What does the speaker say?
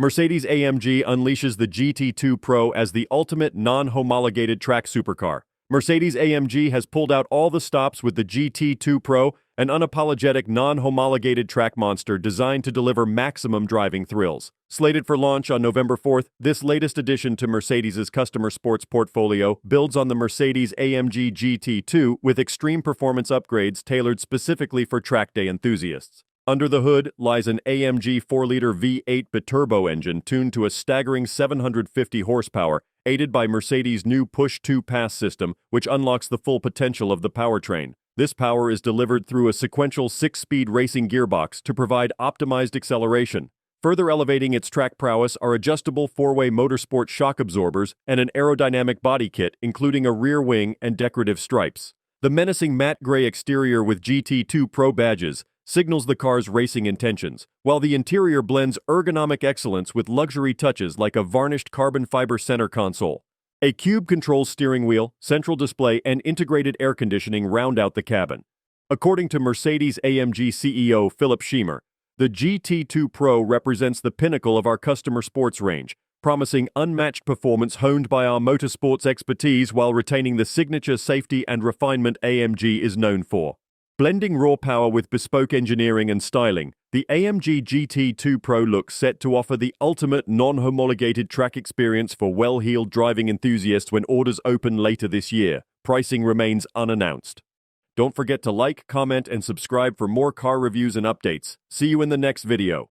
Mercedes-AMG unleashes the GT2 PRO as the ultimate non-homologated track supercar. Mercedes-AMG has pulled out all the stops with the GT2 PRO, an unapologetic non-homologated track monster designed to deliver maximum driving thrills. Slated for launch on November 4th, this latest addition to Mercedes' customer sports portfolio builds on the Mercedes-AMG GT2 with extreme performance upgrades tailored specifically for track day enthusiasts. Under the hood lies an AMG 4-liter V8 biturbo engine tuned to a staggering 750 horsepower, aided by Mercedes' new push-to-pass system, which unlocks the full potential of the powertrain. This power is delivered through a sequential 6-speed racing gearbox to provide optimized acceleration. Further elevating its track prowess are adjustable 4-way motorsport shock absorbers and an aerodynamic body kit, including a rear wing and decorative stripes. The menacing matte gray exterior with GT2 PRO badges signals the car's racing intentions, while the interior blends ergonomic excellence with luxury touches like a varnished carbon fiber center console. A cube-control steering wheel, central display, and integrated air conditioning round out the cabin. According to Mercedes-AMG CEO Philipp Schiemer, the GT2 PRO represents the pinnacle of our customer sports range, promising unmatched performance honed by our motorsports expertise while retaining the signature safety and refinement AMG is known for. Blending raw power with bespoke engineering and styling, the AMG GT2 PRO looks set to offer the ultimate non-homologated track experience for well-heeled driving enthusiasts when orders open later this year. Pricing remains unannounced. Don't forget to like, comment, and subscribe for more car reviews and updates. See you in the next video.